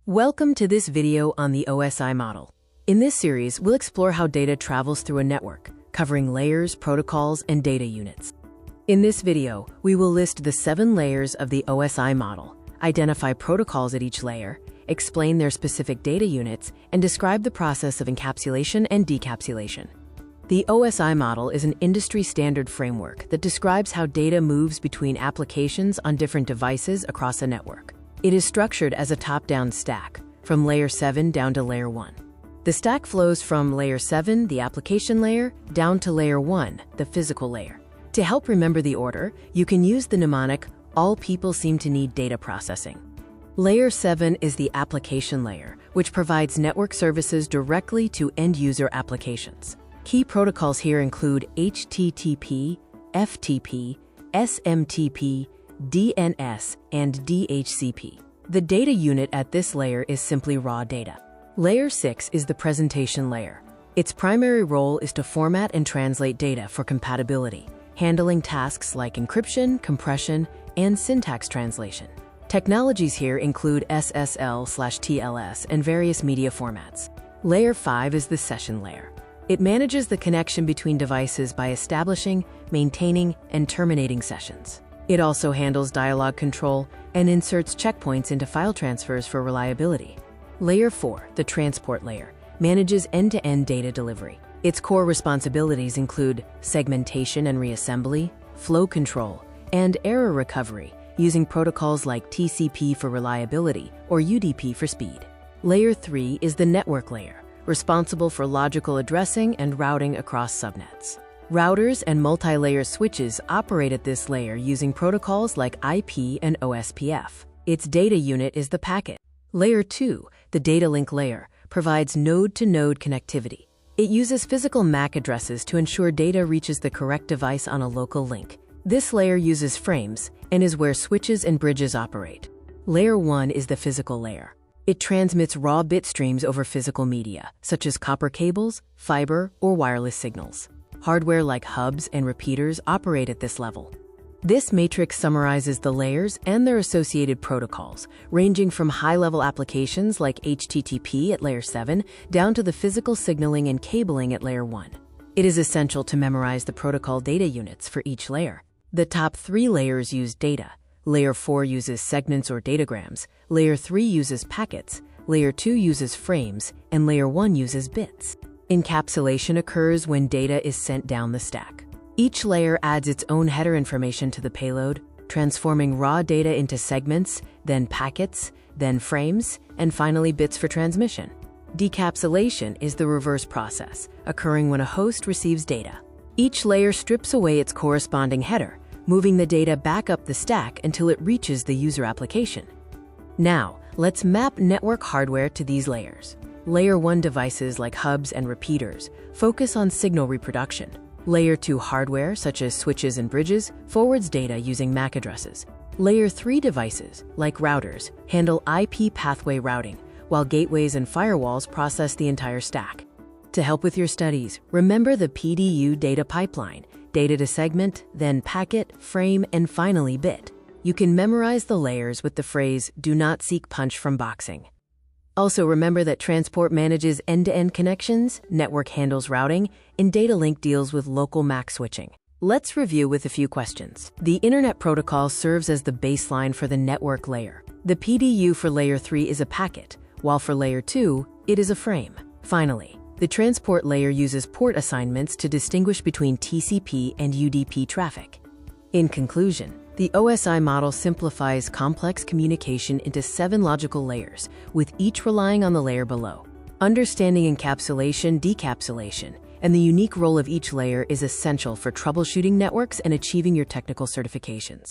Welcome to this video on the OSI model. In this series, we'll explore how data travels through a network, covering layers, protocols, and data units. In this video, we will list the 7 layers of the OSI model, identify protocols at each layer, explain their specific data units, and describe the process of encapsulation and decapsulation. The OSI model is an industry-standard framework that describes how data moves between applications on different devices across a network. It is structured as a top-down stack, from layer 7 down to layer 1. The stack flows from layer 7, the application layer, down to layer 1, the physical layer. To help remember the order, you can use the mnemonic, all people seem to need data processing. Layer 7 is the application layer, which provides network services directly to end-user applications. Key protocols here include HTTP, FTP, SMTP, DNS, and DHCP. The data unit at this layer is simply raw data. Layer 6 is the presentation layer. Its primary role is to format and translate data for compatibility, handling tasks like encryption, compression, and syntax translation. Technologies here include SSL/TLS and various media formats. Layer 5 is the session layer. It manages the connection between devices by establishing, maintaining, and terminating sessions. It also handles dialog control and inserts checkpoints into file transfers for reliability. Layer 4, the transport layer, manages end-to-end data delivery. Its core responsibilities include segmentation and reassembly, flow control, and error recovery, using protocols like TCP for reliability or UDP for speed. Layer 3 is the network layer, responsible for logical addressing and routing across subnets. Routers and multi-layer switches operate at this layer using protocols like IP and OSPF. Its data unit is the packet. Layer 2, the data link layer, provides node-to-node connectivity. It uses physical MAC addresses to ensure data reaches the correct device on a local link. This layer uses frames and is where switches and bridges operate. Layer 1 is the physical layer. It transmits raw bit streams over physical media, such as copper cables, fiber, or wireless signals. Hardware like hubs and repeaters operate at this level. This matrix summarizes the layers and their associated protocols, ranging from high-level applications like HTTP at layer 7 down to the physical signaling and cabling at layer 1. It is essential to memorize the protocol data units for each layer. The top 3 layers use data. Layer 4 uses segments or datagrams, Layer 3 uses packets, Layer 2 uses frames, and Layer 1 uses bits. Encapsulation occurs when data is sent down the stack. Each layer adds its own header information to the payload, transforming raw data into segments, then packets, then frames, and finally bits for transmission. Decapsulation is the reverse process, occurring when a host receives data. Each layer strips away its corresponding header, moving the data back up the stack until it reaches the user application. Now, let's map network hardware to these layers. Layer 1 devices like hubs and repeaters focus on signal reproduction. Layer 2 hardware, such as switches and bridges, forwards data using MAC addresses. Layer 3 devices, like routers, handle IP pathway routing, while gateways and firewalls process the entire stack. To help with your studies, remember the PDU data pipeline, data to segment, then packet, frame, and finally bit. You can memorize the layers with the phrase, "Do not seek punch from boxing." Also remember that transport manages end-to-end connections, network handles routing, and data link deals with local MAC switching. Let's review with a few questions. The Internet Protocol serves as the baseline for the network layer. The PDU for Layer 3 is a packet, while for Layer 2, it is a frame. Finally, the transport layer uses port assignments to distinguish between TCP and UDP traffic. In conclusion, the OSI model simplifies complex communication into 7 logical layers, with each relying on the layer below. Understanding encapsulation, decapsulation, and the unique role of each layer is essential for troubleshooting networks and achieving your technical certifications.